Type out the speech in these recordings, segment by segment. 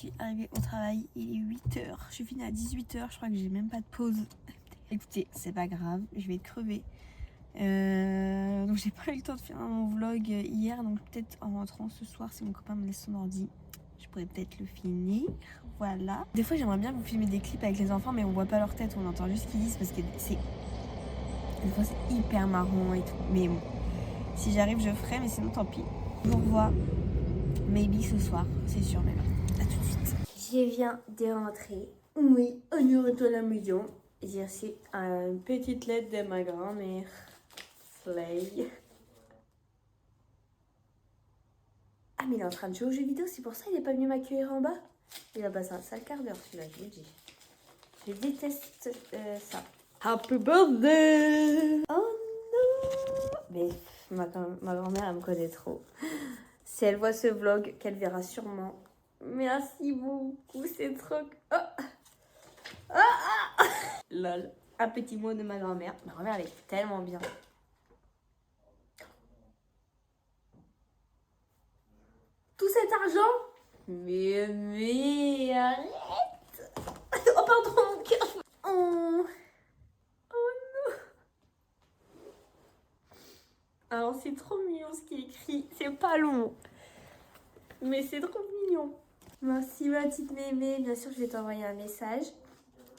suis arrivée au travail, il est 8h. Je suis finie à 18h, je crois que j'ai même pas de pause. Écoutez, c'est pas grave, je vais crever. Donc j'ai pas eu le temps de faire mon vlog hier, donc peut-être en rentrant ce soir, si mon copain me laisse son ordi, je pourrais peut-être le finir. Voilà. Des fois j'aimerais bien vous filmer des clips avec les enfants, mais on voit pas leur tête, on entend juste ce qu'ils disent parce que c'est... Des fois c'est hyper marrant et tout. Mais bon, si j'arrive je ferai, mais sinon tant pis. Je vous revois maybe ce soir, c'est sûr même. A tout de suite. Je viens de rentrer. Oui, on est retourné à la maison. J'ai reçu une petite lettre de ma grand-mère. Slay. Ah mais il est en train de jouer aux jeux vidéo, c'est pour ça qu'il n'est pas venu m'accueillir en bas. Il a passé un sale quart d'heure celui-là, je vous le dis. Je déteste ça. Happy birthday! Oh non! Mais ma grand-mère elle me connaît trop. Si elle voit ce vlog, qu'elle verra sûrement. Merci beaucoup, c'est trop... Oh. Lol. Un petit mot de ma grand-mère. Ma grand-mère elle est tellement bien. Tout cet argent? Mais arrête! Oh pardon mon cœur! Oh. Oh non! Alors c'est trop mignon ce qui est écrit. C'est pas long. Mais c'est trop mignon. Merci ma petite mémé. Bien sûr je vais t'envoyer un message.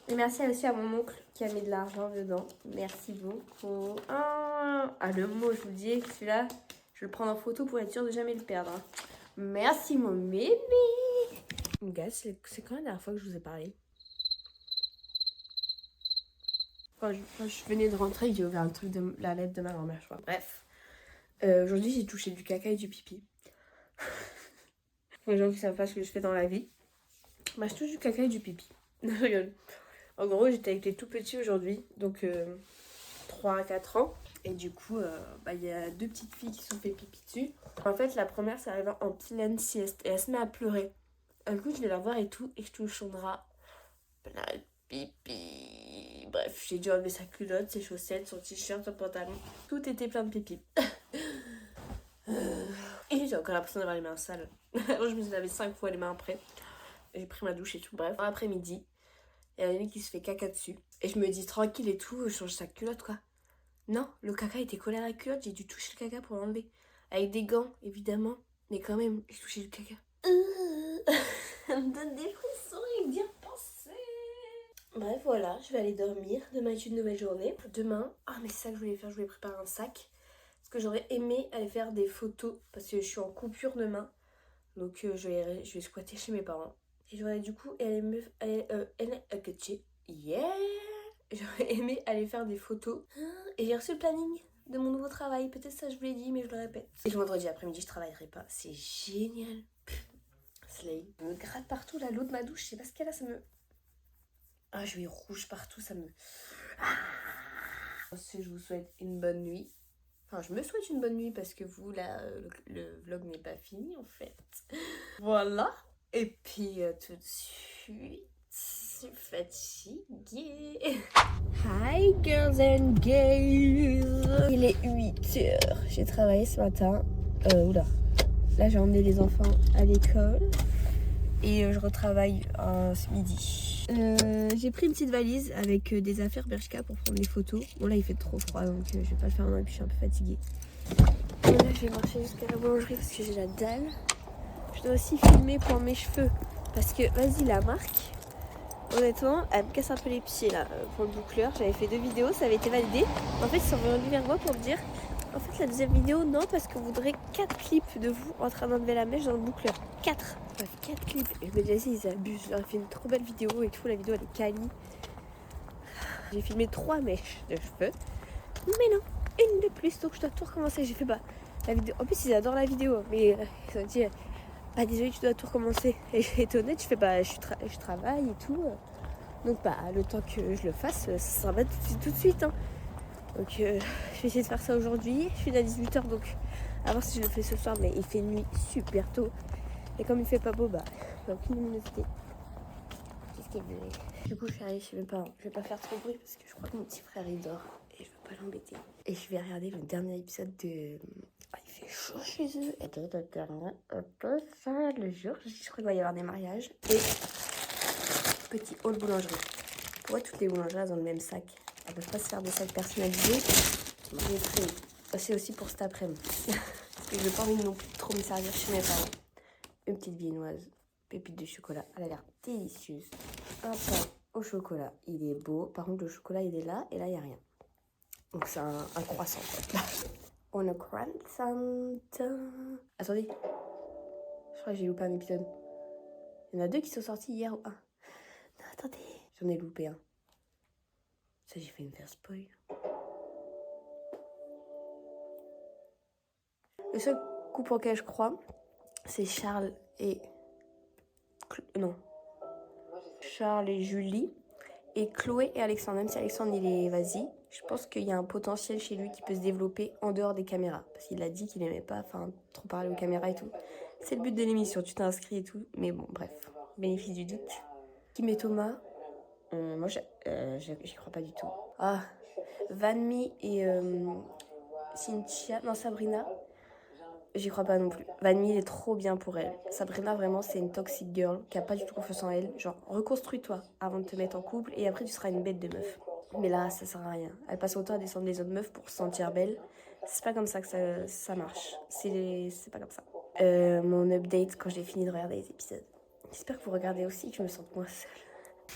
Et merci aussi à mon oncle qui a mis de l'argent dedans. Merci beaucoup. Ah le mot, je vous dis, celui-là, je le prends en photo pour être sûre de jamais le perdre. Hein. Merci mon mémé. Gars, c'est quand la dernière fois que je vous ai parlé? Quand je venais de rentrer, j'ai ouvert un truc de la lettre de ma grand-mère, je crois. Bref. Aujourd'hui, j'ai touché du caca et du pipi. Pour les gens qui savent pas ce que je fais dans la vie. Bah, je touche du caca et du pipi. Non, je rigole. En gros, j'étais avec les tout petits aujourd'hui, donc 3 à 4 ans. Et du coup, il y a 2 petites filles qui se sont fait pipi dessus. En fait, la première, c'est arrivé en pleine sieste et elle se met à pleurer. Du coup, je vais la voir et tout, et je touche son drap. Plein de pipi. Bref, j'ai dû enlever sa culotte, ses chaussettes, son t-shirt, son pantalon. Tout était plein de pipi. Et j'ai encore l'impression d'avoir les mains sales. Alors, je me suis lavé 5 fois les mains après. J'ai pris ma douche et tout. Bref, après-midi. Il y a une qui se fait caca dessus. Et je me dis tranquille et tout, je change sa culotte quoi. Non, le caca était collé à la culotte, j'ai dû toucher le caca pour l'enlever. Avec des gants, évidemment. Mais quand même, j'ai touché du caca. Ça me donne des frissons et d'y repenser. Bref, voilà, je vais aller dormir. Demain est une nouvelle journée. Demain, mais c'est ça que je voulais faire, je voulais préparer un sac. Parce que j'aurais aimé aller faire des photos. Parce que je suis en coupure demain. Donc je vais squatter chez mes parents. Et j'aurais du coup yeah, j'aurais aimé aller faire des photos. Et j'ai reçu le planning de mon nouveau travail. Peut-être ça je vous l'ai dit, mais je le répète. Et le vendredi après-midi je travaillerai pas. C'est génial. Slay. Je me gratte partout là, l'eau de ma douche, je sais pas ce qu'elle a, ça me... Ah, je vais rouge partout, ça me... Je vous souhaite une bonne nuit. Enfin, je me souhaite une bonne nuit parce que vous, là, le vlog n'est pas fini en fait. Voilà. Et puis tout de suite, je suis fatiguée. Hi girls and gays. Il est 8h. J'ai travaillé ce matin. Oula. Là j'ai emmené les enfants à l'école. Et je retravaille ce midi. J'ai pris une petite valise avec des affaires Bershka pour prendre des photos. Bon là il fait trop froid donc je vais pas le faire maintenant et puis je suis un peu fatiguée. Et là je vais marcher jusqu'à la boulangerie parce que j'ai la dalle. Je dois aussi filmer pour mes cheveux. Parce que, vas-y, la marque, honnêtement, elle me casse un peu les pieds là pour le boucleur. J'avais fait 2 vidéos, ça avait été validé. En fait, ils sont revenus vers moi pour me dire en fait, la deuxième vidéo, non, parce qu'on voudrait 4 clips de vous en train d'enlever la mèche dans le boucleur. 4. Bref, 4 clips. Et je me disais, ils abusent. J'aurais fait une trop belle vidéo et tout. La vidéo, elle est quali. J'ai filmé 3 mèches de cheveux. Mais non, une de plus. Donc, je dois tout recommencer. J'ai fait, la vidéo. En plus, ils adorent la vidéo. Mais ils ont dit. Désolé, tu dois tout recommencer. Et j'étais honnête, je fais je travaille et tout. Donc le temps que je le fasse, ça sera pas tout de suite. Hein. Donc je vais essayer de faire ça aujourd'hui. Je finis à 18h donc à voir si je le fais ce soir. Mais il fait nuit super tôt. Et comme il fait pas beau, j'ai aucune luminosité. Du coup je suis arrivée chez mes parents. Je vais pas faire trop de bruit parce que je crois que mon petit frère il dort. Et je veux pas l'embêter. Et je vais regarder le dernier épisode de... il fait chaud chez eux. Et ça, le jour, je crois qu'il va y avoir des mariages. Et petit haul boulangerie. Pourquoi toutes les boulangeries elles ont le même sac? Elles peuvent pas se faire des sacs personnalisés. J'ai pris. C'est aussi pour cet après-midi. Parce que je n'ai pas envie non plus de trop me servir chez mes parents. Une petite viennoise, pépite de chocolat. Elle a l'air délicieuse. Un pain au chocolat. Il est beau. Par contre, le chocolat, il est là. Et là, il n'y a rien. Donc, c'est un croissant. On a croissant. Attendez. Je crois que j'ai loupé un épisode. Il y en a 2 qui sont sortis hier ou un. Non, attendez. J'en ai loupé un. Ça, j'ai fait me faire spoil. Le seul couple auquel je crois, c'est Charles et... Non. Charles et Julie. Et Chloé et Alexandre. Même si Alexandre, il est vas-y, je pense qu'il y a un potentiel chez lui qui peut se développer en dehors des caméras. Parce qu'il a dit qu'il n'aimait pas trop parler aux caméras et tout. C'est le but de l'émission, tu t'es inscrit et tout. Mais bon, bref. Bénéfice du doute. Kim et Thomas, moi, j'y crois pas du tout. Ah, Vanmi et Cynthia, non, Sabrina, j'y crois pas non plus. Vanmi, il est trop bien pour elle. Sabrina, vraiment, c'est une toxic girl qui a pas du tout confiance en elle. Genre, reconstruis-toi avant de te mettre en couple et après, tu seras une bête de meuf. Mais là, ça sert à rien. Elle passe autant à descendre les autres meufs pour se sentir belle. C'est pas comme ça que ça marche. C'est pas comme ça. Mon update quand j'ai fini de regarder les épisodes. J'espère que vous regardez aussi, que je me sente moins seule.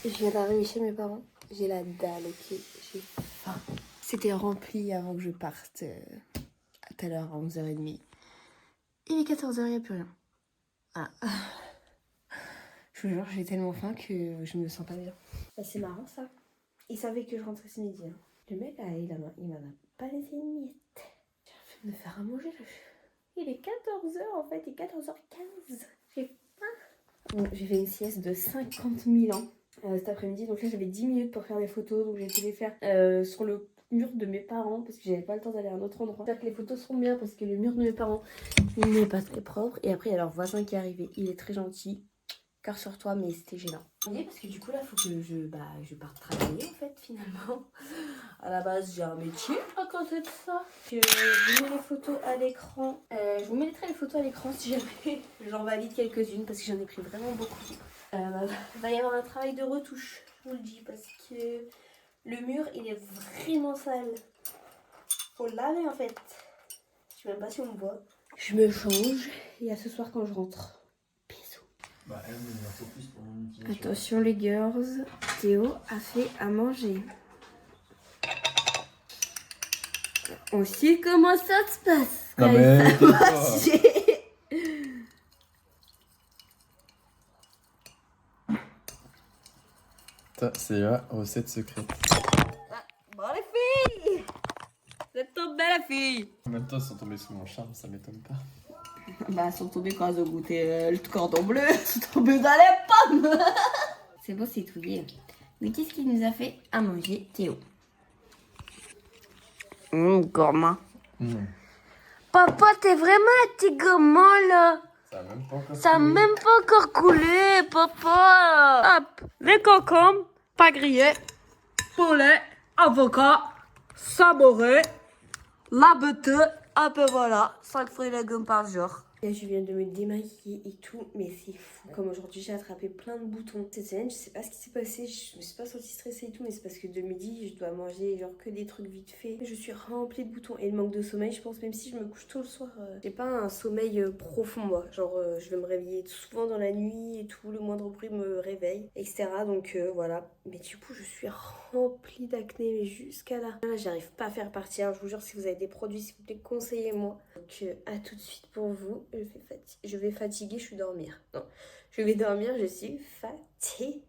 Je viens d'arriver chez mes parents. J'ai la dalle, ok. J'ai faim. C'était rempli avant que je parte à tout à l'heure, à 11h30. Il est 14h, il n'y a plus rien. Ah. Je vous jure, j'ai tellement faim que je me sens pas bien. Bah, c'est marrant ça. Il savait que je rentrais ce midi. Hein. Le mec, il m'en a pas laissé une miette. J'ai envie de me faire à manger. Là. Il est 14h en fait, il est 14h15. J'ai faim. Bon, j'ai fait une sieste de 50 000 ans cet après-midi. Donc là, j'avais 10 minutes pour faire des photos. Donc j'ai été les faire sur le mur de mes parents parce que j'avais pas le temps d'aller à un autre endroit. J'espère que les photos seront bien parce que le mur de mes parents il n'est pas très propre. Et après, il y a leur voisin qui est arrivé. Il est très gentil. Cœur sur toi, mais c'était gênant. Parce que du coup, là, il faut que je parte travailler en fait, finalement. À la base, j'ai un métier à côté de ça. Je vous mets les photos à l'écran. Je vous mettrai les photos à l'écran si jamais j'en valide quelques-unes parce que j'en ai pris vraiment beaucoup. Il va y avoir un travail de retouche, je vous le dis, parce que le mur, il est vraiment sale. Faut le laver en fait. Je sais même pas si on me voit. Je me change et à ce soir quand je rentre. Bisous. Bah, elle me focus pour mon utilisation. Attention les girls, Théo a fait à manger. On sait comment ça se passe. Non mais ça, c'est la recette secrète. Bon les filles, vous êtes tombées la fille. En même temps, ils sont tombés sous mon charme, ça m'étonne pas. Bah, elles sont tombées quand elles ont goûté le cordon bleu. Elles sont tombées dans les pommes. C'est beau, c'est touillé. Mais qu'est-ce qu'il nous a fait à manger, Théo? Gourmand. Papa, t'es vraiment un petit gourmand, là. Ça a même pas Ça n'a même pas encore coulé. encore coulé, papa. Hop, les concombres, pas grillés, poulet, avocat, saboré, la beteux. Hop, et voilà, 5 fruits et légumes par jour. Là, je viens de me démaquiller et tout, mais c'est fou. Comme aujourd'hui, j'ai attrapé plein de boutons. Cette semaine, je sais pas ce qui s'est passé, je me suis pas sentie stressée et tout, mais c'est parce que de midi, je dois manger genre que des trucs vite fait. Je suis remplie de boutons et le manque de sommeil, je pense, même si je me couche tôt le soir, j'ai pas un sommeil profond, moi. Genre, je vais me réveiller souvent dans la nuit et tout, le moindre bruit me réveille, etc. Donc voilà. Mais du coup, je suis remplie d'acné, mais jusqu'à là. Là, j'arrive pas à faire partir. Je vous jure, si vous avez des produits, s'il vous plaît, conseillez-moi. Donc, à tout de suite pour vous. Je vais fatiguer, je suis dormir. Non, je vais dormir, je suis fatiguée.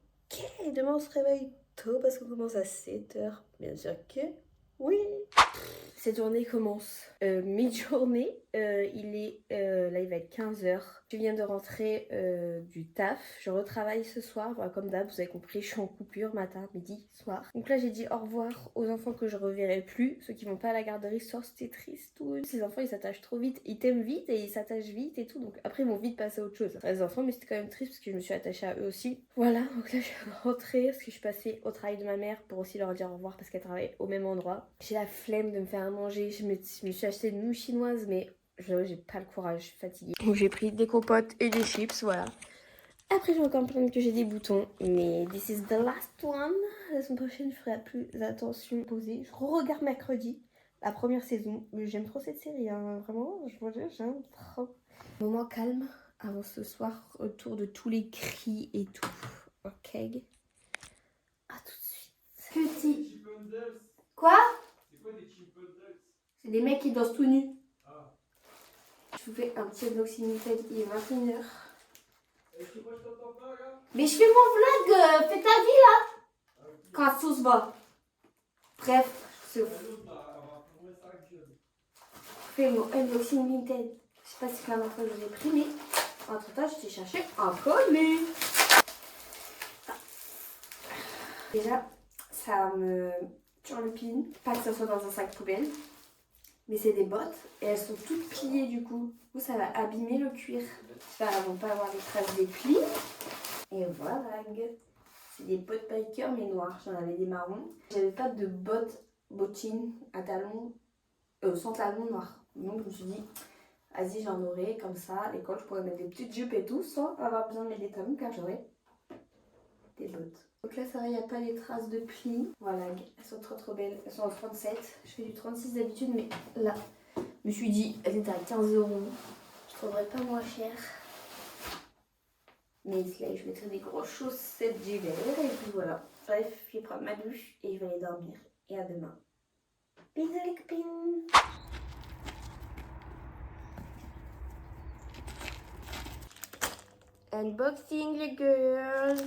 Demain, on se réveille tôt parce qu'on commence à 7h. Bien sûr que oui. Cette journée commence mi-journée. Là, il va être 15h. Je viens de rentrer du taf. Je retravaille ce soir. Voilà, comme d'hab, vous avez compris, je suis en coupure matin, midi, soir. Donc là, j'ai dit au revoir aux enfants que je reverrai plus. Ceux qui vont pas à la garderie ce soir, c'était triste. Tout. Ces enfants, ils s'attachent trop vite. Ils t'aiment vite et ils s'attachent vite et tout. Donc après, ils vont vite passer à autre chose. Les enfants, mais c'était quand même triste parce que je me suis attachée à eux aussi. Voilà, donc là, je viens de rentrer parce que je suis passée au travail de ma mère pour aussi leur dire au revoir parce qu'elle travaille au même endroit. J'ai la flemme de me faire à manger. Je me suis acheté une nouille chinoise, mais J'ai pas le courage, je suis fatiguée. Donc j'ai pris des compotes et des chips, voilà. Après, j'ai encore plein que j'ai des boutons, mais this is the last one. La semaine prochaine, je ferai plus attention posée. Je regarde mercredi, la première saison. Mais j'aime trop cette série, hein. Vraiment, je vous dire, j'aime trop. Moment calme avant ce soir, autour de tous les cris et tout. Ok. À tout de suite. Petit. Quoi? C'est quoi des chimpendales? C'est des mecs qui dansent tout nus. Je vous fais un petit unboxing Vinted, il est 21h. Mais je fais mon vlog, fais ta vie là. Quand la sauce va. Bref, je fais mon unboxing Vinted. Je sais pas si c'est la dernière fois que je l'ai pris, mais entre temps, je t'ai cherché un collier. Déjà, ça me turlupine. Pas que ça soit dans un sac poubelle. Mais c'est des bottes et elles sont toutes pliées du coup. Du coup, ça va abîmer le cuir. J'espère qu'elles vont pas avoir des traces des plis. Et voilà. C'est des bottes biker mais noires. J'en avais des marrons. J'avais pas de bottines à talons, sans talons noirs. Donc je me suis dit, vas-y, j'en aurai comme ça. À l'école, je pourrais mettre des petites jupes et tout sans avoir besoin de mettre des talons car j'aurais des bottes. Donc là, ça va, il n'y a pas les traces de plis. Voilà, elles sont trop belles. Elles sont en 37. Je fais du 36 d'habitude, mais là, je me suis dit, elles étaient à 15 €. Je trouverais pas moins cher. Mais là, je mettrai des grosses chaussettes d'hiver. Et puis voilà. Bref, je vais prendre ma douche et je vais aller dormir. Et à demain. Bisous les copines. Unboxing les girls.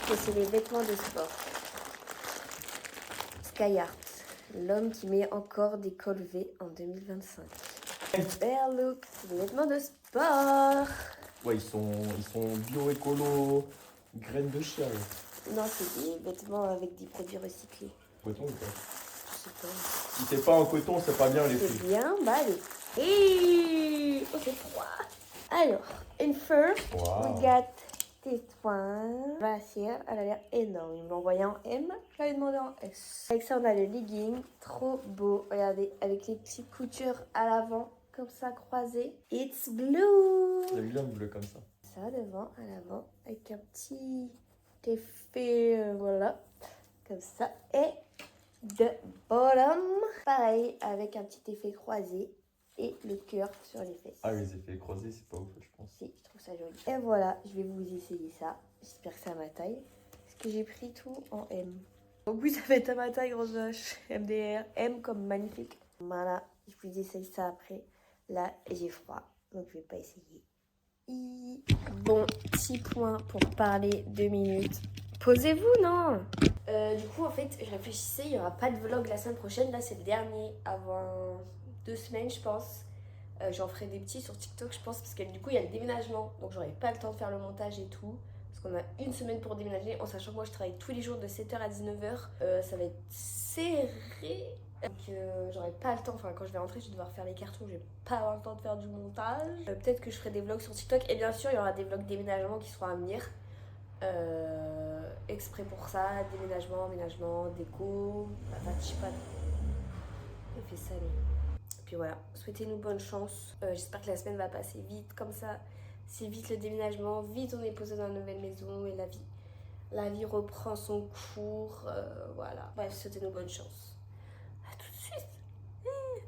Et c'est les vêtements de sport. Skyheart, l'homme qui met encore des cols V en 2025. Bear Look, c'est des vêtements de sport. Ouais, ils sont bio-écolo, graines de chien. Non, c'est des vêtements avec des produits recyclés. Coton ou pas? Je sais pas. Si c'est pas en coton, c'est pas bien les C'est filles. bien balé. Et oh, c'est froid. Alors, in first, we got this one. Brassière, elle a l'air énorme. Il m'a envoyé en M, je l'avais demandé en S. Avec ça, on a le legging, trop beau. Regardez, avec les petites coutures à l'avant, comme ça, croisées. It's blue. J'aime bien le bleu comme ça. Ça, devant, à l'avant, avec un petit effet, voilà, comme ça. Et de bottom, pareil, avec un petit effet croisé. Et le cœur sur les fesses. Ah, les effets croisés, c'est pas ouf, je pense. Si, je trouve ça joli. Et voilà, je vais vous essayer ça. J'espère que c'est à ma taille. Parce que j'ai pris tout en M. Donc oui, ça va être à ma taille, grosse vache. MDR, M comme magnifique. Voilà, je vous essaye ça après. Là, j'ai froid, donc je vais pas essayer. Bon, petit point pour parler 2 minutes. Posez-vous, non? Du coup, en fait, je réfléchissais, il n'y aura pas de vlog la semaine prochaine. Là, c'est le dernier avant 2 semaines, je pense. J'en ferai des petits sur TikTok, je pense, parce que du coup, il y a le déménagement. Donc, j'aurai pas le temps de faire le montage et tout. Parce qu'on a 1 semaine pour déménager, en sachant que moi, je travaille tous les jours de 7h à 19h. Ça va être serré. Donc, j'aurai pas le temps. Enfin, quand je vais rentrer, je vais devoir faire les cartons. Je vais pas avoir le temps de faire du montage. Peut-être que je ferai des vlogs sur TikTok. Et bien sûr, il y aura des vlogs déménagement qui seront à venir. Exprès pour ça, déménagement, aménagement, déco, patati patata. Effet salé. Et puis voilà, souhaitez-nous bonne chance. J'espère que la semaine va passer vite, comme ça, c'est vite le déménagement, vite on est posé dans une nouvelle maison et la vie reprend son cours. Voilà, bref, souhaitez-nous bonne chance. À tout de suite.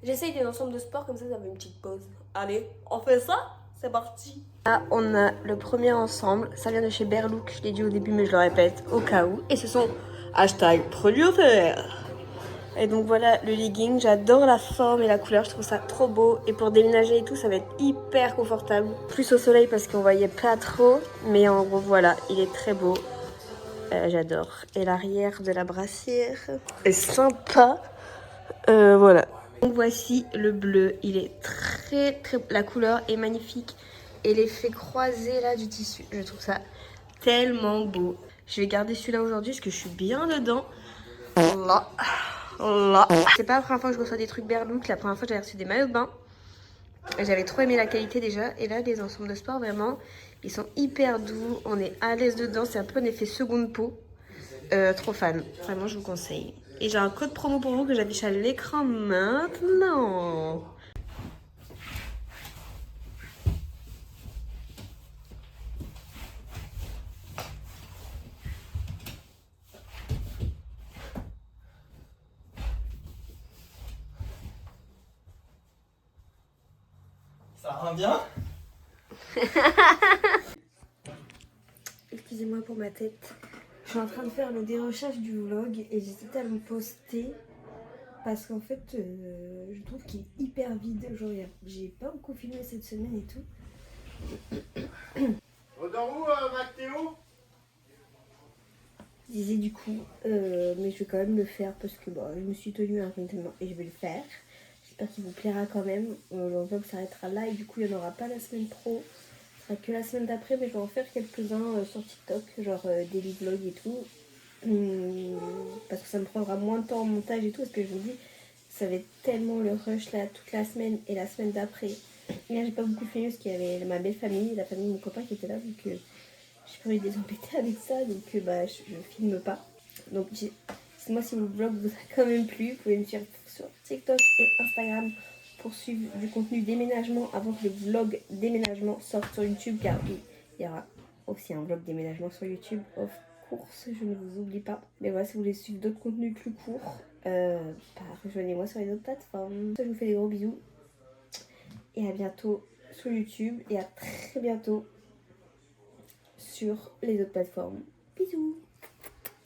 J'essaye des ensembles de sport, comme ça fait une petite pause. Allez, on fait ça? C'est parti. Là, on a le premier ensemble. Ça vient de chez Bear Look. Je l'ai dit au début, mais je le répète au cas où. Et ce sont #produits offerts. Et donc voilà le legging. J'adore la forme et la couleur. Je trouve ça trop beau. Et pour déménager et tout, ça va être hyper confortable. Plus au soleil parce qu'on voyait pas trop. Mais en gros, voilà, il est très beau. J'adore. Et l'arrière de la brassière est sympa. Voilà. Donc voici le bleu, il est très, la couleur est magnifique et l'effet croisé là du tissu, je trouve ça tellement beau. Je vais garder celui-là aujourd'hui parce que je suis bien dedans. Là. C'est pas la première fois que je reçois des trucs Bear Look, la première fois j'avais reçu des maillots de bain. J'avais trop aimé la qualité déjà et là les ensembles de sport vraiment, ils sont hyper doux, on est à l'aise dedans, c'est un peu un effet seconde peau. Trop fan, vraiment je vous conseille. Et j'ai un code promo pour vous que j'affiche à l'écran maintenant. crains bien. Excusez-moi pour ma tête. Je suis en train de faire le dérochage du vlog et j'hésite à le poster parce qu'en fait je trouve qu'il est hyper vide. Genre j'ai pas beaucoup filmé cette semaine et tout. On dort où, Mathéo? Je disais du coup, mais je vais quand même le faire parce que bon, je me suis tenue un rythme et je vais le faire. J'espère qu'il vous plaira quand même. Le vlog s'arrêtera là et du coup il n'y en aura pas la semaine pro. Ce sera que la semaine d'après, mais je vais en faire quelques-uns sur TikTok, genre daily vlog et tout. Parce que ça me prendra moins de temps en montage et tout, parce que je vous dis, ça va être tellement le rush là toute la semaine et la semaine d'après. Là j'ai pas beaucoup filmé parce qu'il y avait ma belle famille, la famille de mon copain qui était là, donc j'ai pas envie de les embêter avec ça, donc bah je filme pas. Donc moi si mon vlog vous a quand même plu, vous pouvez me suivre sur TikTok et Instagram pour suivre du contenu déménagement avant que le vlog déménagement sorte sur YouTube, car oui, il y aura aussi un vlog déménagement sur YouTube, of course, je ne vous oublie pas. Mais voilà, si vous voulez suivre d'autres contenus plus courts, rejoignez-moi sur les autres plateformes. Je vous fais des gros bisous et à bientôt sur YouTube et à très bientôt sur les autres plateformes. Bisous.